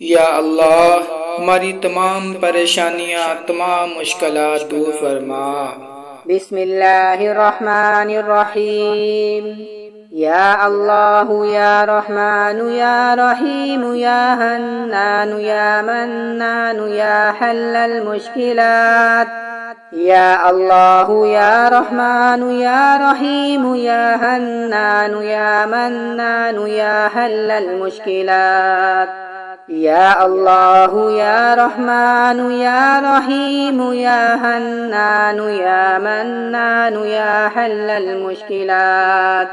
या अल्लाह, हमारी तमाम परेशानियां, तमाम मुश्किलात दूर फरमा। बिस्मिल्लाहिर्रहमानिर्रहीम। या अल्लाह या रहमान या रहीम या हन्नान या मन्नान या हल्लल मुश्किलात। या अल्लाह या रहमान या रहीम या हन्नान या मन्नान या हल्लल मुश्किलात। या अल्लाह या रहमान या रहीम या हन्नान या मन्नान या हल्लल मुश्किलात।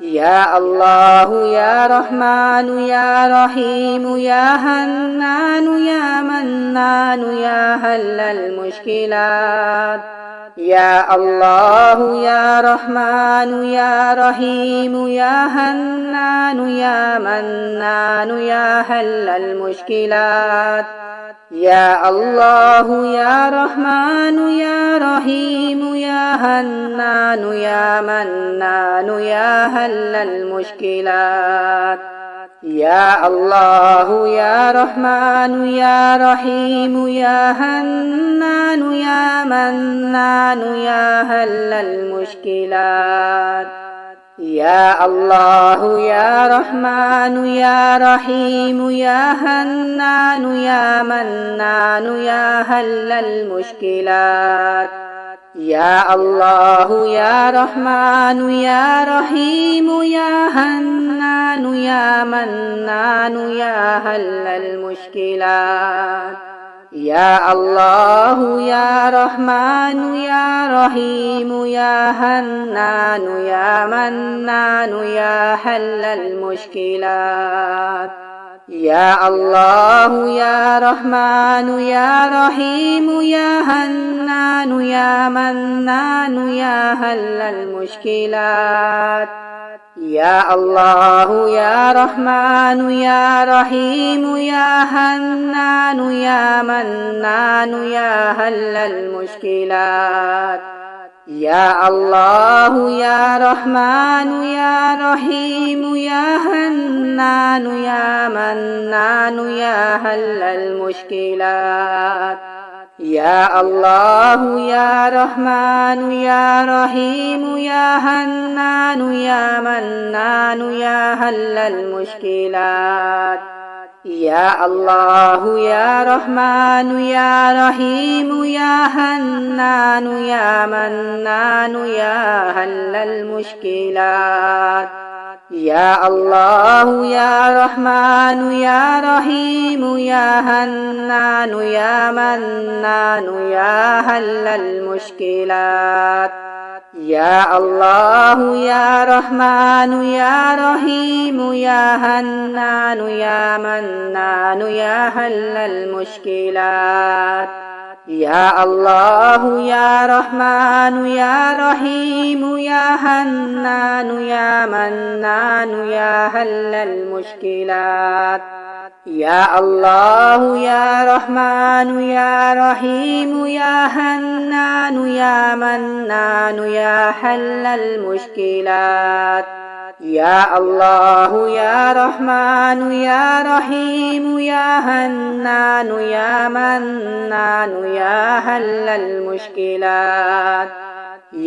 या अल्लाह या रहमान या रहीम या हन्नान या मन्नान या हल्लल मुश्किलात। या अल्लाह या रहमान या रहीम या हन्नान या मन्नान या हल्लल मुश्किलात। या अल्लाह या रहमान या रहीम या हन्नान या मन्नान या हल्लल मुश्किलात। या अल्लाह या रहमान या रहीम या हन्नान या मन्नान या हल्लल मुश्किलात। या अल्लाह या रहमान या रहीम या हन्नान या मन्नान या हल्लल मुश्किलात। या अल्लाह या रहमान या रहीम या हन्नान या मन्नान या हल्लल मुश्किलात। या अल्लाह या रहमान या रहीम या हन्नान या मन्नान या हल्लल मुश्किलात। या अल्लाह या रहमान या रहीम या हन्नान या मन्नान या हल्लल मुश्किलात। या अल्लाह या रहमान या रहीम या हन्नान या मन्नान या हल्लल मुश्किलात। या अल्लाह या रहमान या रहीम या हन्नान या मन्नान या हल्लल मुश्किलात। या अल्लाह या रहमान या रहीम या हन्नान या मन्नान या हल्लल मुश्किलात। या अल्लाह या रहमान या रहीम या हन्नान या मन्नान या हल्लल मुश्किलात। या अल्लाह या रहमान या रहीम या हन्नान या मन्नान या हल्लल मुश्किलात। या अल्लाह या रहमान या रहीम या हन्नान या मन्नान या हल्लल मुश्किलात। या अल्लाह या रहमान या रहीम या हन्नान या मन्नान या हल्लल मुश्किलात। या अल्लाह या रहमान या रहीम या हन्नान या मन्नान या हल्लल मुश्किलात। या अल्लाह या रहमान या रहीम या हन्नान या मन्नान या हल्लल मुश्किलात।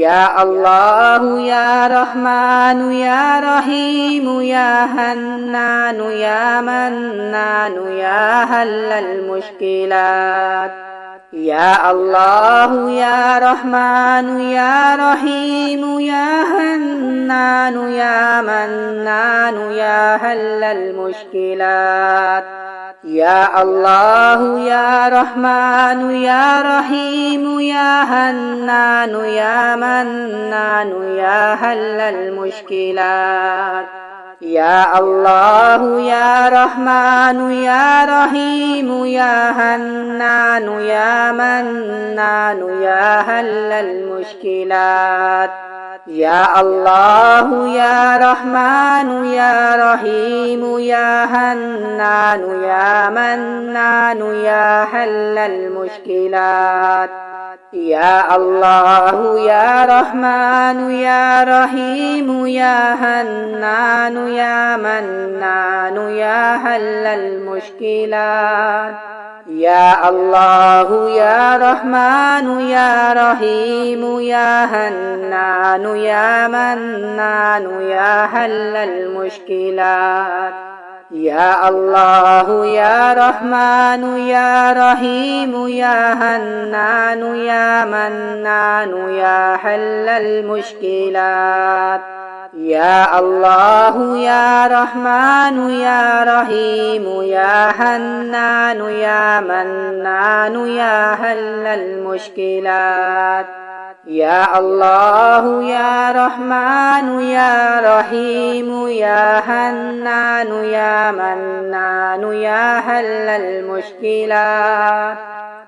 या अल्लाह या रहमान या रहीम या हन्नान या मन्नान या हल्लल मुश्किलात। या अल्लाह या रहमान या रहीम या हन्नान या मन्नान या हल्लल मुश्किलात। या अल्लाह या रहमान या रहीम या हन्नान या मन्नान या हल्लल मुश्किलात। या अल्लाह या रहमान या रहीम या हन्नान या मन्नान या हल्लल मुश्किलात। या अल्लाह या रहमान या रहीम या हन्नान या मन्नान या हल्लल मुश्किलात। يا الله يا رحمن يا رحيم يا حنان يا منان يا حل المشكلات يا الله يا رحمن يا رحيم يا حنان يا منان يا حل المشكلات يا الله يا رحمن يا رحيم يا حنان يا منان يا حل المشكلات يا الله يا رحمن يا رحيم يا حنان يا منان يا حل المشكلات يا الله يا رحمن يا رحيم يا حنان يا منان يا حل المشكلات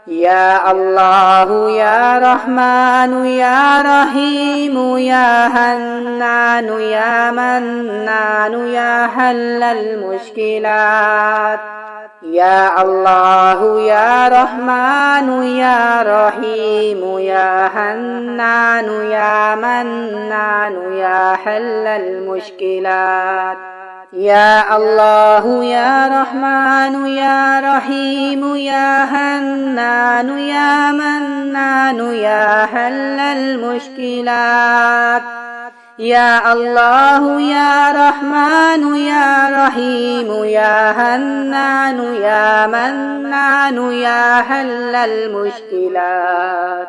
يا الله يا رحمن يا رحيم يا حنان يا منان يا حل المشكلات يا الله يا رحمن يا رحيم يا حنان يا منان يا حل المشكلات يا الله يا رحمن يا رحيم يا حنان يا منان يا حل المشكلات يا الله يا رحمن يا رحيم يا حنان يا منان يا حل المشكلات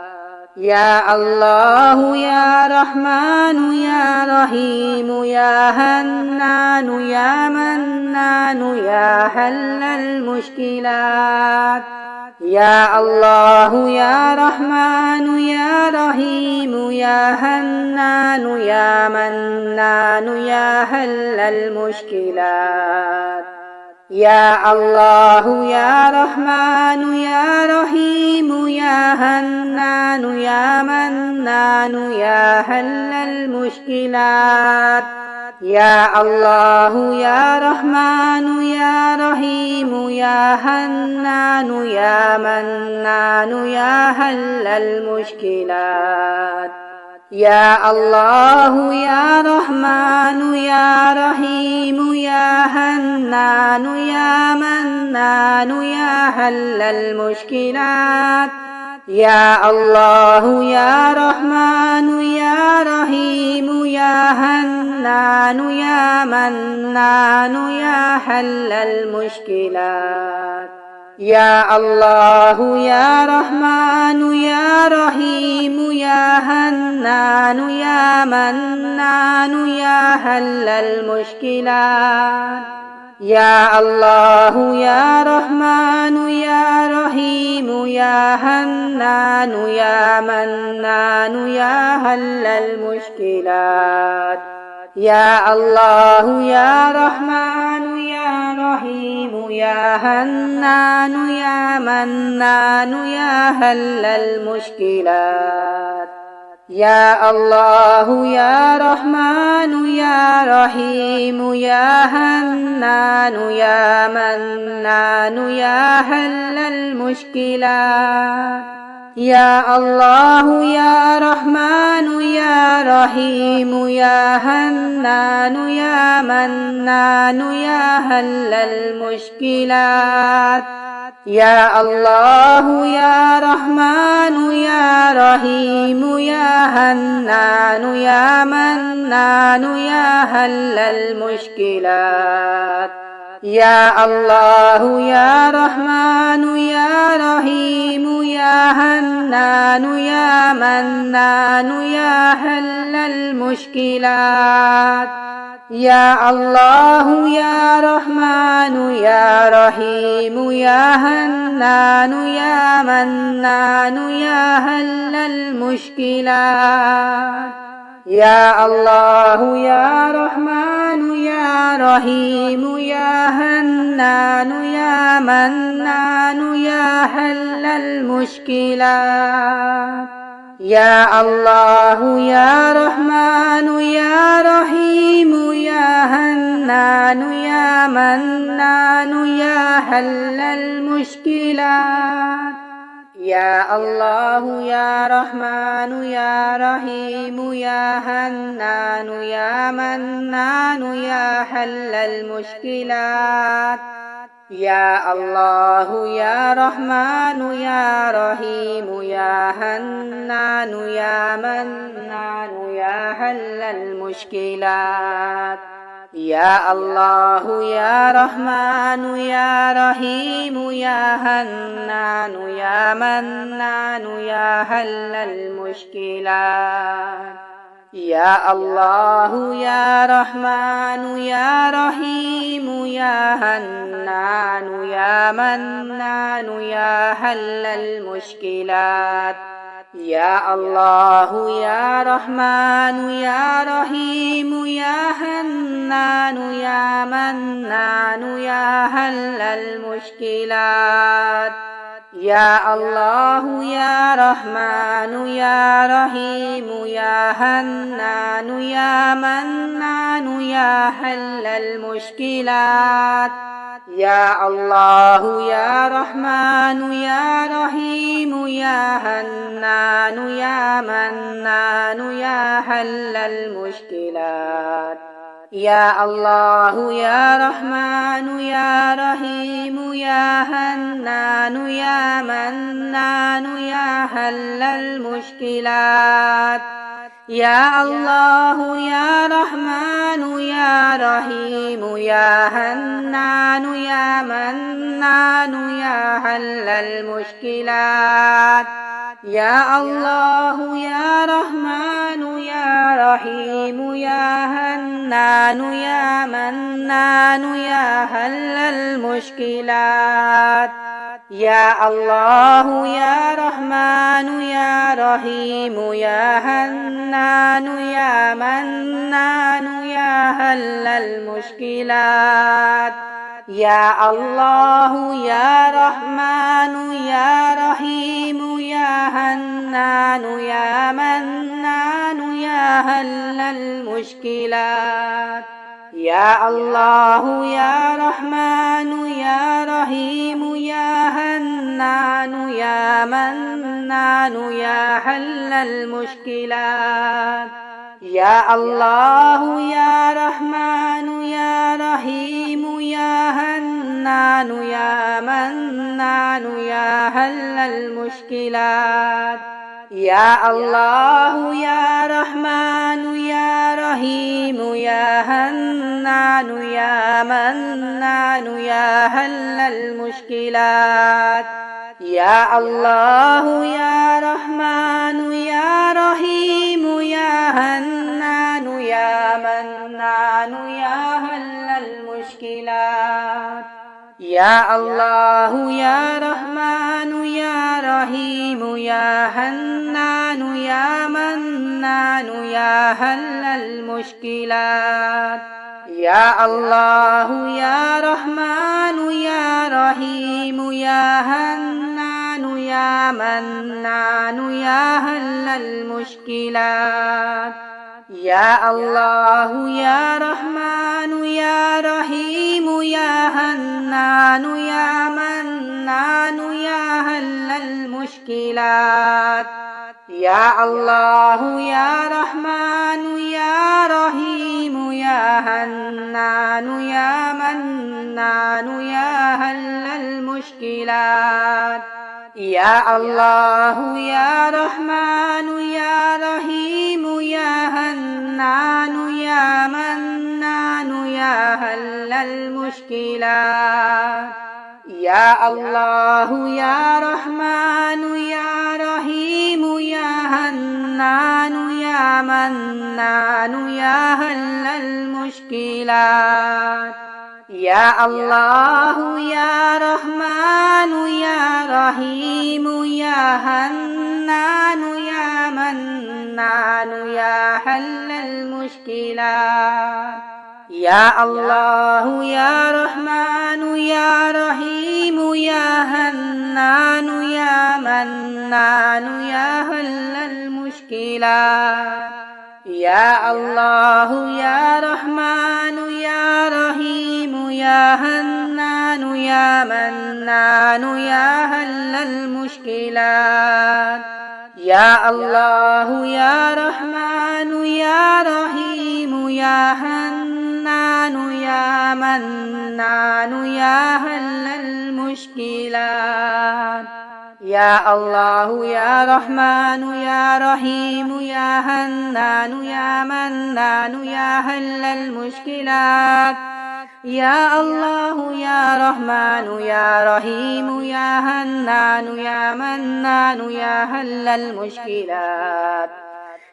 يا الله يا رحمن يا رحيم يا حنان يا منان يا حل المشكلات يا الله يا رحمن يا رحيم يا حنان يا منان يا حل المشكلات يا الله يا رحمن يا رحيم يا حنان يا منان يا حل المشكلات يا الله يا رحمن يا رحيم يا حنان يا منان يا حل المشكلات يا الله يا رحمن يا رحيم يا حنان يا منان يا حل المشكلات يا الله يا رحمن يا رحيم يا حنان يا منان يا حل المشكلات يا الله يا رحمن يا رحيم يا حنان يا منان يا حل المشكلات يا الله يا رحمن يا رحيم يا حنان يا منان يا حل المشكلات يا الله يا رحمن يا رحيم يا حنان يا منان يا حل المشكلات يا الله يا رحمن يا رحيم يا حنان يا منان يا حل المشكلات يا الله يا رحمن يا رحيم يا حنان يا منان يا حل المشكلات يا الله يا رحمن يا رحيم يا حنان يا منان يا حل المشكلات يا الله يا رحمن يا رحيم يا حنان يا منان يا حل المشكلات يا الله يا رحمن يا رحيم يا حنان يا منان يا حل المشكلات يا الله يا رحمن يا رحيم يا حنان يا منان يا حل المشكلات يا الله يا رحمن يا رحيم يا حنان يا منان يا حل المشكلات يا الله يا رحمن يا رحيم يا حنان يا منان يا حل المشكلات يا الله يا رحمن يا رحيم يا حنان يا منان يا حل المشكلات يا الله يا رحمن يا رحيم يا حنان يا منان يا حل المشكلات يا الله يا رحمن يا رحيم يا حنان يا منان يا حل المشكلات يا الله يا رحمن يا رحيم يا حنان يا منان يا حل المشكلات يا الله يا رحمن يا رحيم يا حنان يا منان يا حل المشكلات يا الله يا رحمن يا رحيم يا حنان يا منان يا حل المشكلات يا الله يا رحمن يا رحيم يا حنان يا منان يا حل المشكلات يا الله يا رحمن يا رحيم يا حنان يا منان يا حل المشكلات يا الله يا رحمن يا رحيم يا حنان يا منان يا حل المشكلات يا الله يا رحمن يا رحيم يا حنان يا منان يا حل المشكلات يا الله يا رحمن يا رحيم يا حنان يا منان يا حل المشكلات يا الله يا رحمن يا رحيم يا حنان يا منان يا حل المشكلات يا الله يا رحمن يا رحيم يا حنان يا منان يا حل المشكلات يا الله يا رحمن يا رحيم يا حنان يا منان يا حل المشكلات يا الله يا رحمن يا رحيم يا حنان يا منان يا حل المشكلات يا الله يا رحمن يا رحيم يا حنان يا منان يا حل المشكلات يا الله يا رحمن يا رحيم يا حنان يا منان يا حل المشكلات يا الله يا رحمن يا رحيم يا حنان يا منان يا حل المشكلات يا الله يا رحمن يا رحيم يا حنان يا منان يا حل المشكلات يا الله يا رحمن يا رحيم يا حنان يا منان يا حل المشكلات يا الله يا رحمن يا رحيم يا حنان يا منان يا حل المشكلات يا الله يا رحمن يا رحيم يا حنان يا منان يا حل المشكلات يا الله يا رحمن يا رحيم يا حنان يا منان يا حل المشكلات يا الله يا رحمن يا رحيم يا حنان رحمن يا منان يا حل المشكلات يا الله يا رحمن يا رحيم يا حنان يا منان يا حل المشكلات يا الله يا رحمن يا رحيم يا حنان يا منان يا حل المشكلات يا الله يا رحمن يا رحيم يا حنان يا منان يا حل المشكلات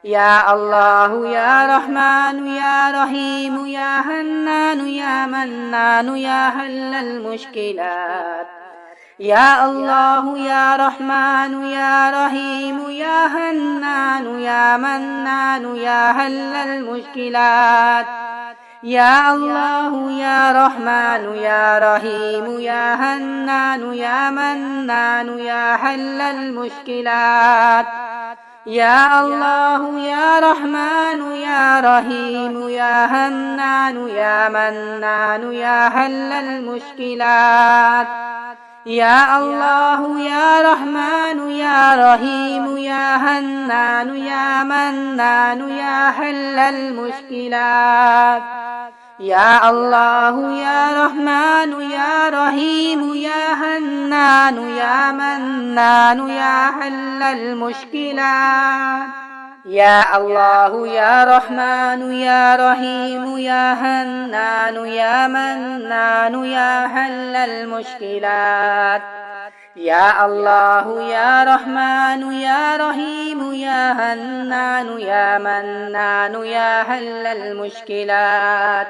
يا الله يا رحمن يا رحيم يا حنان يا منان يا حل المشكلات يا الله يا رحمن يا رحيم يا حنان يا منان يا حل المشكلات يا الله يا رحمن يا رحيم يا حنان يا منان يا حل المشكلات يا الله يا رحمن يا رحيم يا حنان يا منان يا حل المشكلات يا الله يا رحمن يا رحيم يا حنان يا منان يا حل المشكلات يا الله يا رحمن يا رحيم يا حنان يا منان يا حل المشكلات يا الله يا رحمن يا رحيم يا حنان يا منان يا حل المشكلات يا الله يا رحمن يا رحيم يا حنان يا منان يا حل المشكلات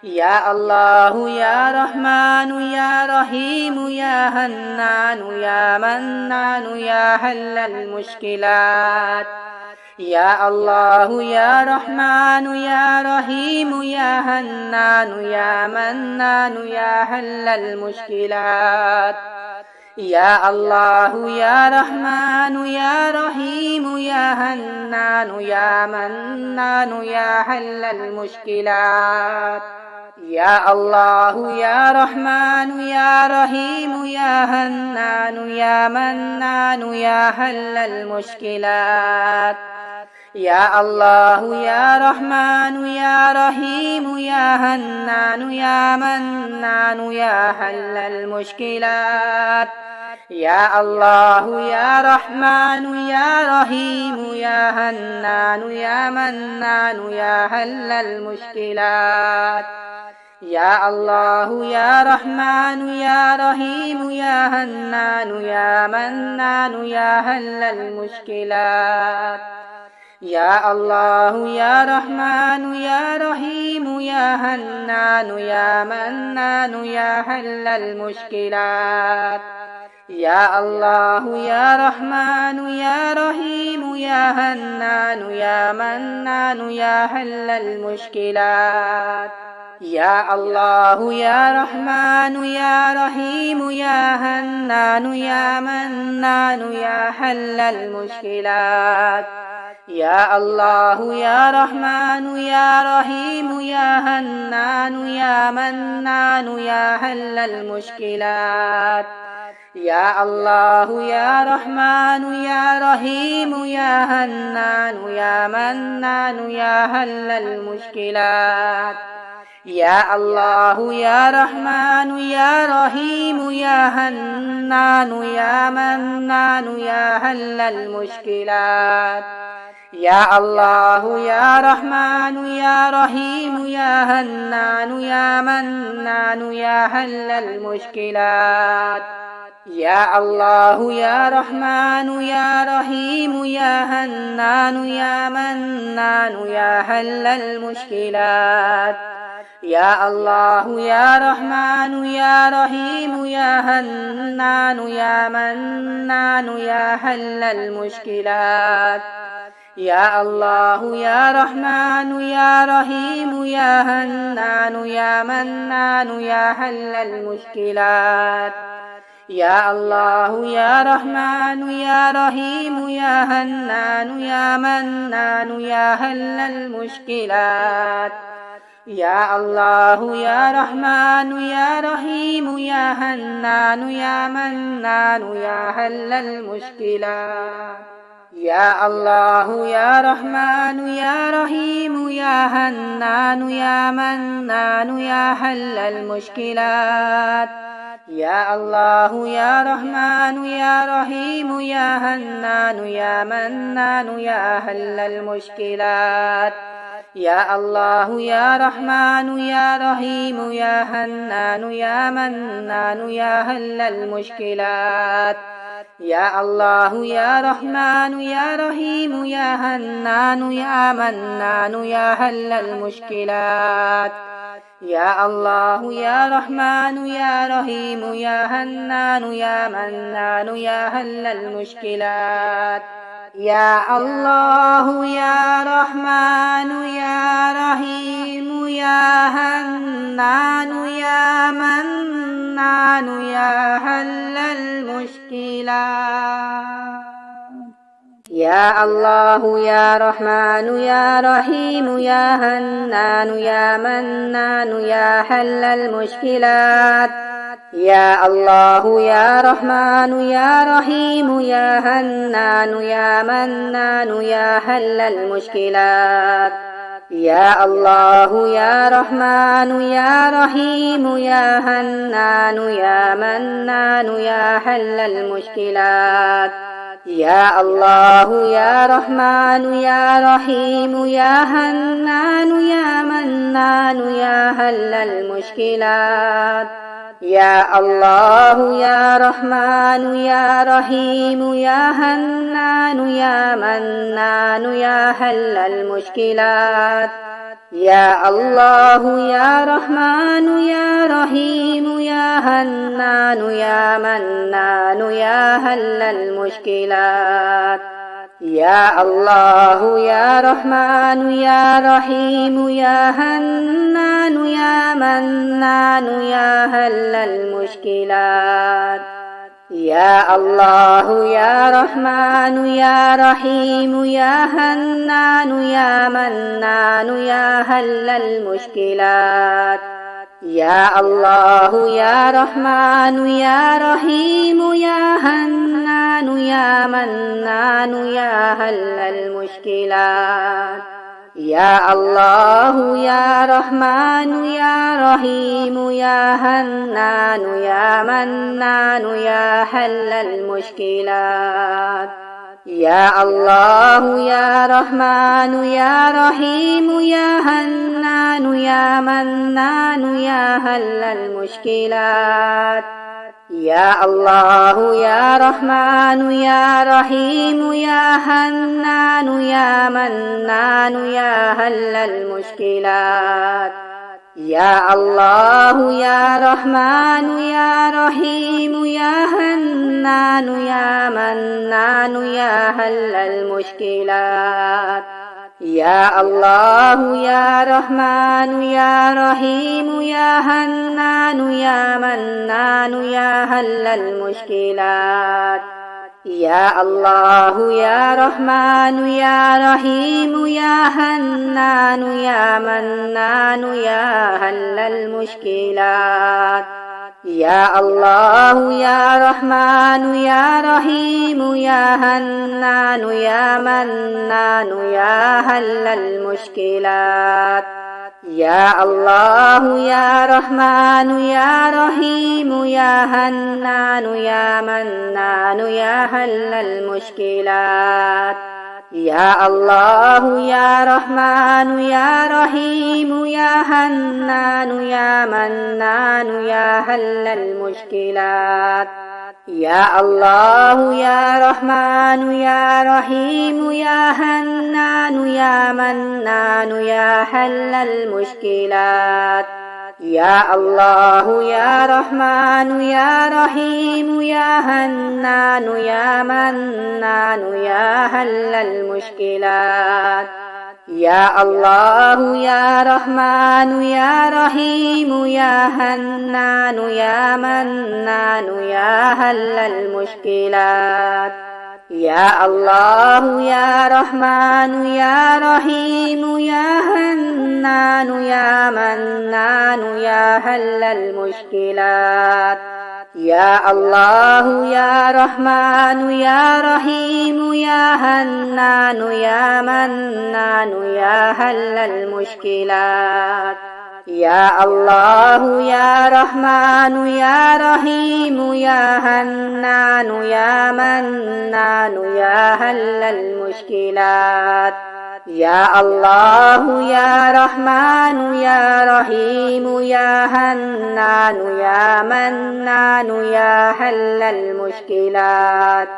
يا الله يا رحمن يا رحيم يا حنان يا منان يا حل المشكلات يا الله يا رحمن يا رحيم يا حنان يا منان يا حل المشكلات يا الله يا رحمن يا رحيم يا حنان يا منان يا حل المشكلات يا الله يا رحمن يا رحيم يا حنان يا منان يا حل المشكلات يا الله يا رحمن يا رحيم يا حنان يا منان يا حل المشكلات يا الله يا رحمن يا رحيم يا حنان يا منان يا حل المشكلات يا الله يا رحمن يا رحيم يا حنان يا منان يا حل المشكلات يا الله يا رحمن يا رحيم يا حنان يا منان يا حل المشكلات يا الله يا رحمن يا رحيم يا حنان يا منان يا حل المشكلات يا الله يا رحمن يا رحيم يا حنان يا منان يا حل المشكلات يا الله يا رحمن يا رحيم يا حنان يا منان يا حل المشكلات يا الله يا رحمن يا رحيم يا حنان يا منان يا حل المشكلات يا الله يا رحمن يا رحيم يا حنان يا منان يا حل المشكلات يا الله يا رحمن يا رحيم يا حنان يا منان يا حل المشكلات يا الله يا رحمن يا رحيم يا حنان يا منان يا حل المشكلات يا الله يا رحمن يا رحيم يا حنان يا منان يا حل المشكلات يا الله يا رحمن يا رحيم يا حنان يا منان يا حل المشكلات يا الله يا رحمن يا رحيم يا حنان يا منان يا حل المشكلات يا الله يا رحمن يا رحيم يا حنان يا منان يا حل المشكلات يا الله يا رحمن يا رحيم يا حنان يا منان يا حل المشكلات يا الله يا رحمن يا رحيم يا حنان يا منان يا حل المشكلات يا الله يا رحمن يا رحيم يا حنان يا منان يا حل المشكلات يا الله يا رحمن يا رحيم يا حنان يا منان يا حل المشكلات يا الله يا رحمن يا رحيم يا حنان يا منان يا حل المشكلات يا الله يا رحمن يا رحيم يا حنان يا منان يا حل المشكلات يا الله يا رحمن يا رحيم يا حنان يا منان يا حل المشكلات يا الله يا رحمن يا رحيم يا حنان يا منان يا حل المشكلات يا الله يا رحمن يا رحيم يا حنان يا منان يا حل المشكلات يا الله يا رحمن يا رحيم يا حنان يا منان يا حل المشكلات يا الله يا رحمن يا رحيم يا حنان يا منان يا حل المشكلات يا الله يا رحمن يا رحيم يا حنان يا منان يا حل المشكلات يا الله يا رحمن يا رحيم يا حنان يا منان يا حل المشكلات يا الله يا رحمن يا رحيم يا حنان يا منان يا حل المشكلات يا الله يا رحمن يا رحيم يا حنان يا منان يا حل المشكلات يا الله يا رحمن يا رحيم يا حنان يا منان يا حل المشكلات يا الله يا رحمن يا رحيم يا حنان يا منان يا حل المشكلات يا الله يا رحمن يا رحيم يا حنان يا منان يا حل المشكلات يا الله يا رحمن يا رحيم يا حنان يا منان يا حل المشكلات يا الله يا رحمن يا رحيم يا حنان يا منان يا حل المشكلات يا الله يا رحمن يا رحيم يا حنان يا منان يا حل المشكلات يا الله يا رحمن يا رحيم يا حنان يا منان يا حل المشكلات يا الله يا رحمن يا رحيم يا حنان يا منان يا حل المشكلات يا الله يا رحمن يا رحيم يا حنان يا منان يا حل المشكلات يا الله يا رحمن يا رحيم يا حنان يا منان يا حل المشكلات يا الله يا رحمن يا رحيم يا حنان يا منان يا حل المشكلات يا الله يا رحمن يا رحيم يا حنان يا منان يا حل المشكلات يا الله يا رحمن يا رحيم يا حنان يا منان يا حل المشكلات يا الله يا رحمن يا رحيم يا حنان يا منان يا حل المشكلات يا الله يا رحمن يا رحيم يا حنان يا منان يا حل المشكلات يا الله يا رحمن يا رحيم يا حنان يا منان يا حل المشكلات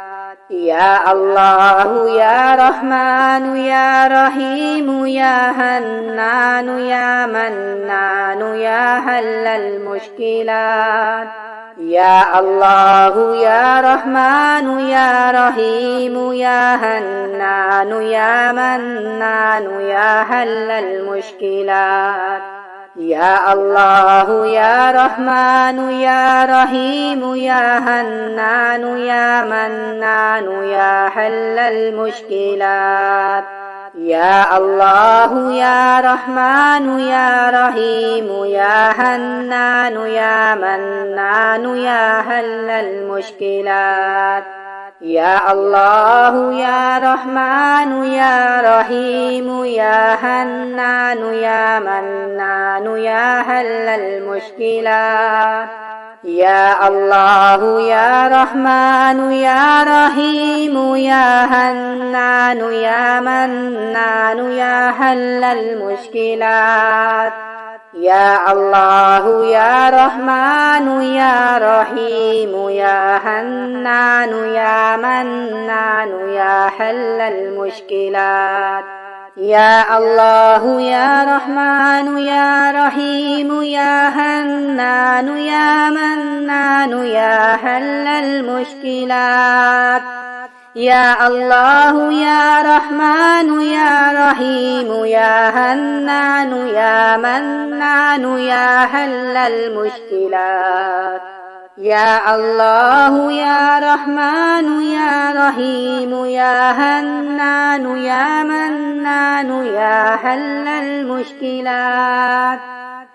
يا الله يا رحمن يا رحيم يا حنان يا منان يا حل المشكلات يا الله يا رحمن يا رحيم يا حنان يا منان يا حل المشكلات يا الله يا رحمن يا رحيم يا حنان يا منان يا حل المشكلات يا الله يا رحمن يا رحيم يا حنان يا منان يا حل المشكلات يا الله يا رحمن يا رحيم يا حنان يا منان يا حل المشكلات يا الله يا رحمن يا رحيم يا حنان يا منان يا حل المشكلات يا الله يا رحمن يا رحيم يا حنان يا منان يا حل المشكلات يا الله يا رحمن يا رحيم يا حنان يا منان يا حل المشكلات يا الله يا رحمن يا رحيم يا حنان يا منان يا حل المشكلات يا الله يا رحمن يا رحيم يا حنان يا منان يا حل المشكلات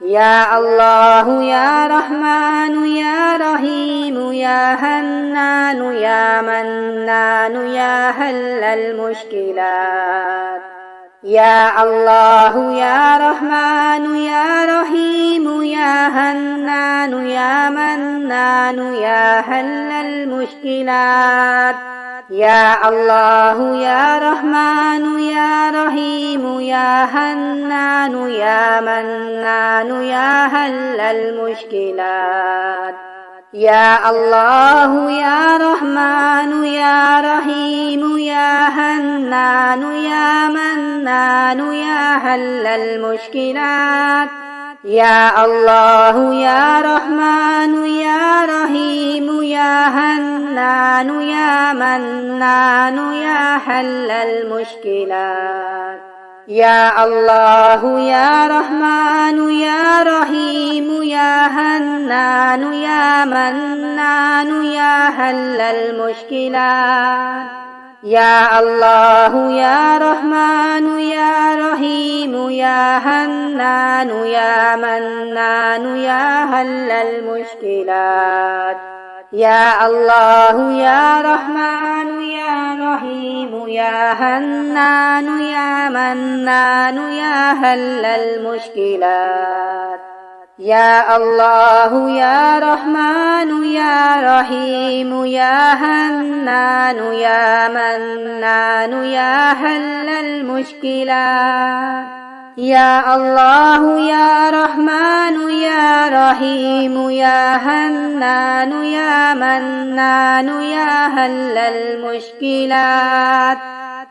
يا الله يا رحمن يا رحيم يا حنان يا منان يا حل المشكلات يا الله يا رحمن يا رحيم يا حنان يا منان يا حل المشكلات يا الله يا رحمن يا رحيم يا حنان يا منان يا حل المشكلات يا الله يا رحمن يا رحيم يا حنان يا منان يا حل المشكلات يا الله يا رحمن يا رحيم يا حنان يا منان يا حل المشكلات يا الله يا رحمن يا رحيم يا حنان يا منان يا حل المشكلات يا الله يا رحمن يا رحيم يا حنان يا منان يا حل المشكلات يا الله يا رحمن يا رحيم يا حنان يا منان يا حل المشكلات يا الله يا رحمن يا رحيم يا حنان يا منان يا حل المشكلات يا الله يا رحمن يا رحيم يا حنان يا منان يا حل المشكلات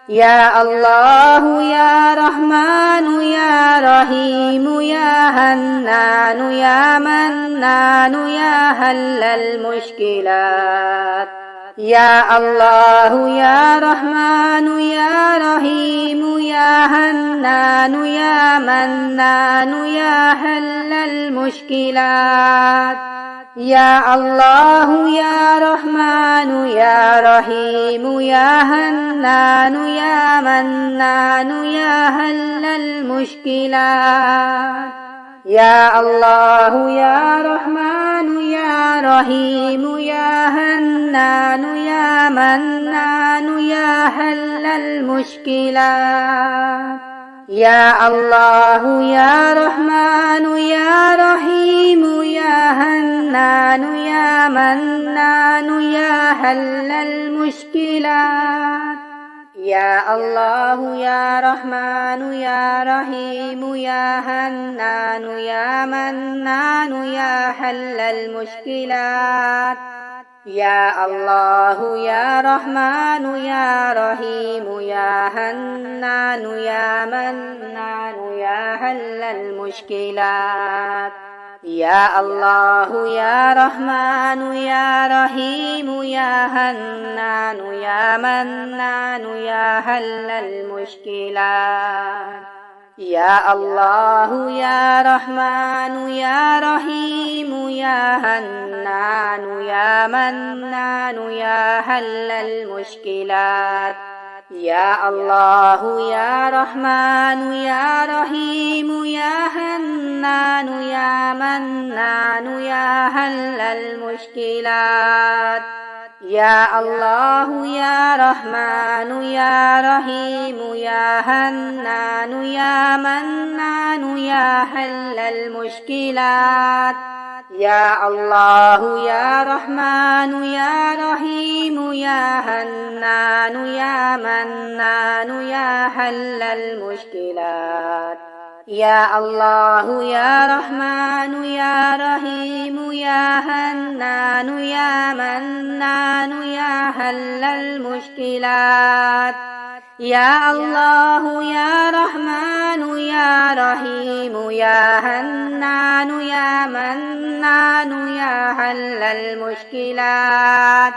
يا الله يا رحمن يا رحيم يا حنان يا منان يا حل المشكلات يا الله يا رحمن يا رحيم يا حنان يا منان يا حل المشكلات يا الله يا رحمن رحمن يا رحيم يا حنان يا منان يا حل المشكلات يا الله يا رحمن يا رحيم يا حنان يا منان يا حل المشكلات يا الله يا رحمن يا رحيم يا حنان يا منان يا حل المشكلات يا الله يا رحمن يا رحيم يا حنان يا منان يا حل المشكلات يا الله يا رحمن يا رحيم يا حنان يا منان يا حل المشكلات يا الله يا رحمن يا رحيم يا حنان يا منان يا حل المشكلات يا الله يا رحمن يا رحيم يا حنان يا منان يا حل المشكلات يا الله يا رحمن يا رحيم يا حنان يا منان يا حل المشكلات يا الله يا رحمن يا رحيم يا حنان يا منان يا حل المشكلات يا الله يا رحمن يا رحيم يا حنان يا منان يا حل المشكلات يا الله يا رحمن يا رحيم يا حنان يا منان يا حل المشكلات يا الله يا رحمن يا رحيم يا حنان يا منان يا حل المشكلات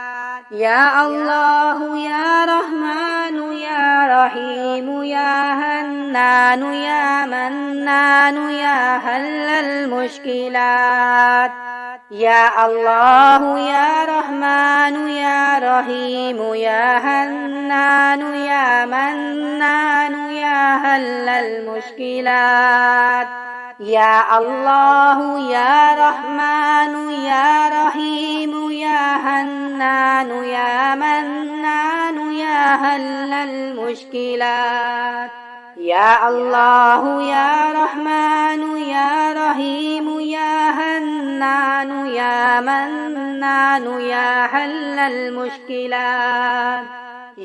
يا الله يا رحمن يا رحيم يا حنان يا منان يا حل المشكلات يا الله يا رحمن يا رحيم يا حنان يا منان يا حل المشكلات يا الله يا رحمن يا رحيم يا حنان يا منان يا حل المشكلات يا الله يا رحمن يا رحيم يا حنان يا منان يا حل المشكلات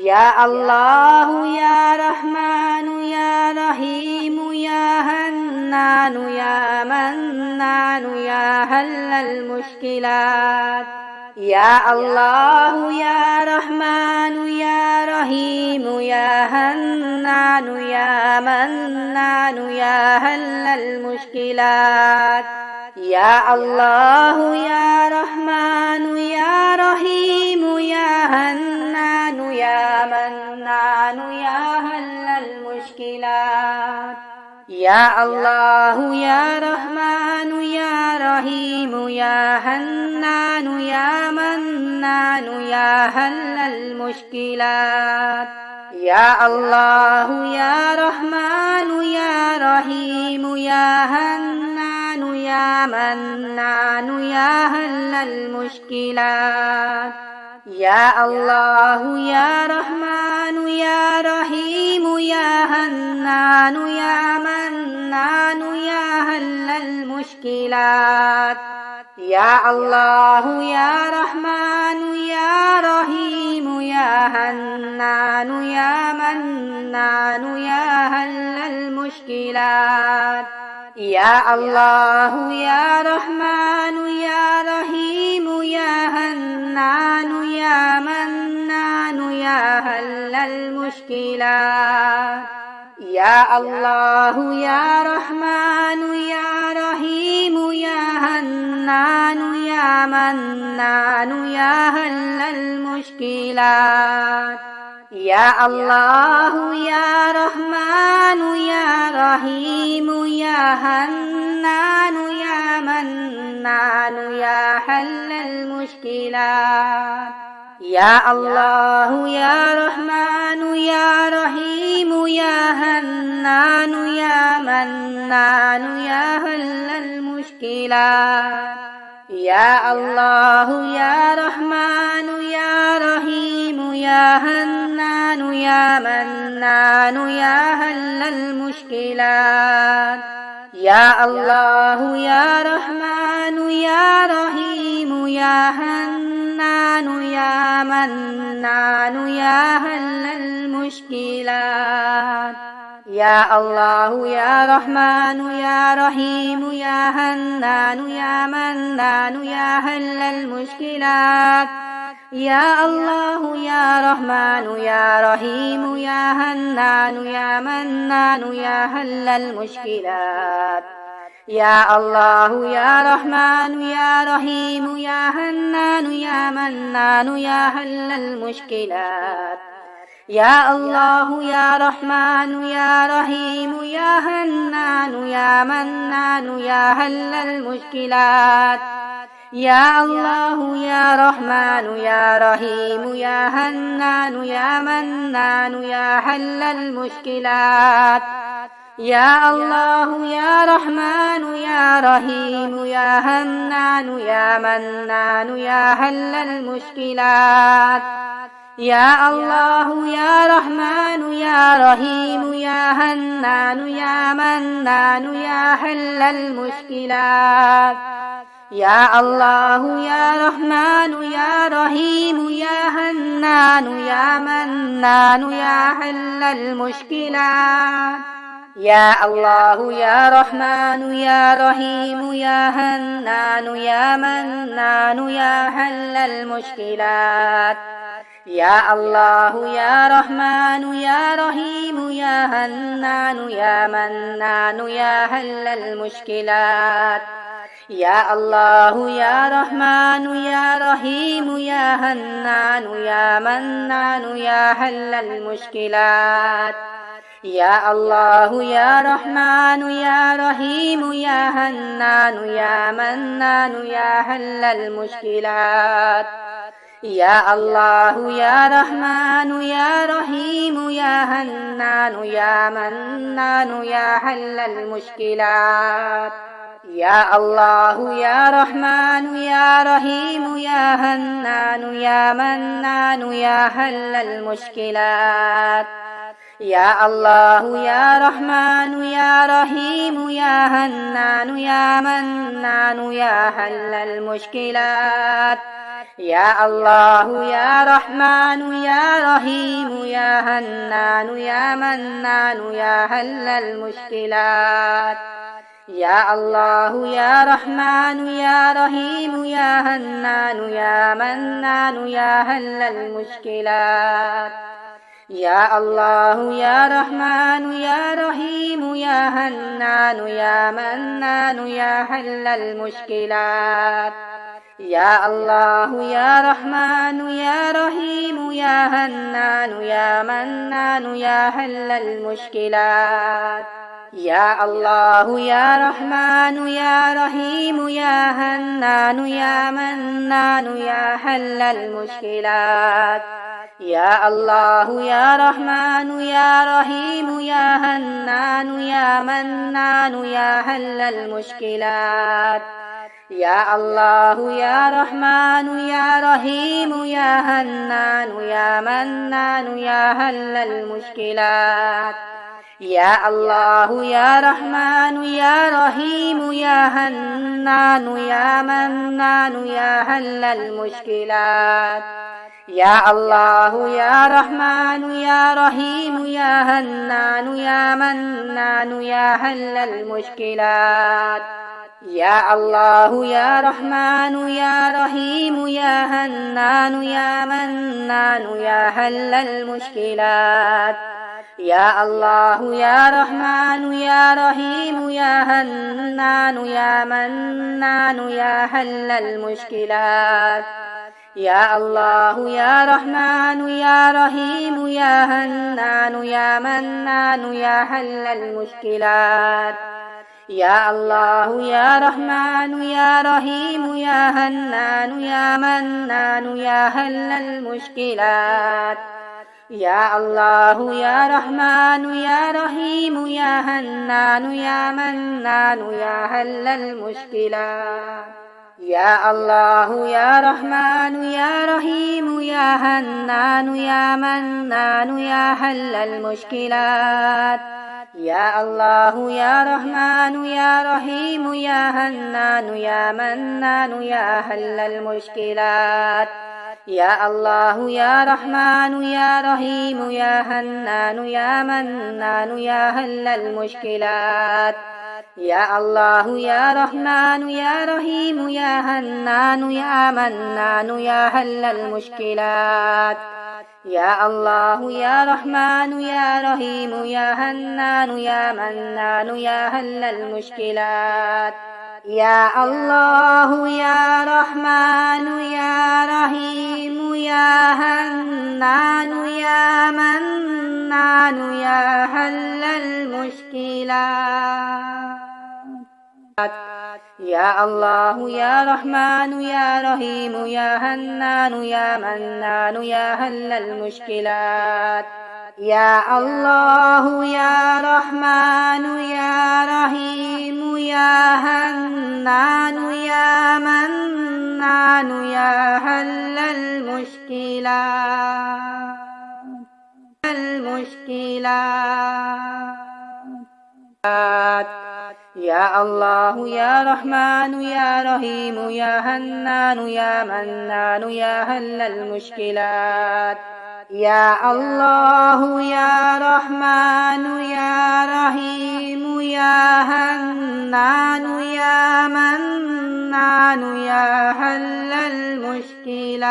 يا الله يا رحمن يا رحيم يا حنان يا منان يا حل المشكلات يا الله يا رحمن يا رحيم يا حنان يا منان يا حل المشكلات يا الله يا رحمن يا رحيم يا حنان يا منان يا حل المشكلات يا الله يا رحمن يا رحيم يا حنان يا منان يا حل المشكلات يا الله يا رحمن يا رحيم يا حنان يا منان يا حل المشكلات يا الله يا رحمن يا رحيم يا حنان يا منان يا حل المشكلات يا الله يا رحمن يا رحيم يا حنان يا منان يا حل المشكلات يا الله يا رحمن يا رحيم يا حنان يا منان يا حل المشكلات يا الله يا رحمن يا رحيم يا حنان يا منان يا حل المشكلات يا الله يا رحمن يا رحيم يا حنان يا منان يا حل المشكلات يا الله يا رحمن يا رحيم يا حنان يا منان يا حل المشكلات يا الله يا رحمن يا رحيم يا حنان يا منان يا حل المشكلات يا الله يا رحمن يا رحيم يا حنان يا منان يا حل المشكلات يا الله يا رحمن يا رحيم يا حنان يا منان يا حل المشكلات يا الله يا رحمن يا رحيم يا حنان يا منان يا حل المشكلات يا الله يا رحمن يا رحيم يا حنان يا منان يا حل المشكلات يا الله يا رحمن يا رحيم يا حنان يا منان يا حل المشكلات يا الله يا رحمن يا رحيم يا حنان يا منان يا حل المشكلات يا الله يا رحمن يا رحيم يا حنان يا منان يا حل المشكلات يا الله يا رحمن يا رحيم يا حنان يا منان يا حل المشكلات يا الله يا رحمن يا رحيم يا حنان يا منان يا حل المشكلات يا الله يا رحمن يا رحيم يا حنان يا منان يا حل المشكلات يا الله يا رحمن يا رحيم يا حنان يا منان يا حل المشكلات يا الله يا رحمن يا رحيم يا حنان يا منان يا حل المشكلات يا الله يا رحمن يا رحيم يا حنان يا منان يا حل المشكلات يا الله يا رحمن يا رحيم يا حنان يا منان يا حل المشكلات يا الله يا رحمن يا رحيم يا حنان يا منان يا حل المشكلات يا الله يا رحمن يا رحيم يا حنان يا منان يا حل المشكلات يا الله يا رحمن يا رحيم يا حنان يا منان يا حل المشكلات يا الله يا رحمن يا رحيم يا حنان يا منان يا حل المشكلات يا الله يا رحمن يا رحيم يا حنان يا منان يا حل المشكلات يا الله يا رحمن يا رحيم يا حنان يا منان يا حل المشكلات يا الله يا رحمن يا رحيم يا حنان يا منان يا حل المشكلات يا الله يا رحمن يا رحيم يا حنان يا منان يا حل المشكلات يا الله يا رحمن يا رحيم يا حنان يا منان يا حل المشكلات يا الله يا رحمن يا رحيم يا حنان يا منان يا حل المشكلات يا الله يا رحمن يا رحيم يا حنان يا منان يا حل المشكلات يا الله يا رحمن يا رحيم يا حنان يا منان يا حل المشكلات يا الله يا رحمن يا رحيم يا حنان يا منان يا حل المشكلات يا الله يا رحمن يا رحيم يا حنان يا منان يا حل المشكلات يا الله يا رحمن يا رحيم يا هنان يا منان يا حل المشكلات. يا الله يا رحمن يا رحيم يا هنان يا منان يا حل المشكلات. يا الله يا رحمن يا رحيم يا هنان يا منان يا حل المشكلات. يا الله يا رحمن يا رحيم يا هنان يا منان يا حل المشكلات. يا الله يا رحمن يا رحيم يا هنان يا منان يا حل المشكلات. يا الله يا رحمن يا رحيم يا هنان يا منان يا حل المشكلات. يا الله يا رحمن يا رحيم يا هنان يا منان يا حل المشكلات. يا الله يا رحمن يا رحيم يا هنان يا منان يا حل المشكلات. يا الله يا رحمن يا رحيم يا هنان يا منان يا حل المشكلات. يا الله يا رحمن يا رحيم يا هنان يا منان يا حل المشكلات. يا الله يا رحمن يا رحيم يا هنان يا منان يا حل المشكلات. يا الله يا رحمن يا رحيم يا هنان يا منان يا حل المشكلات.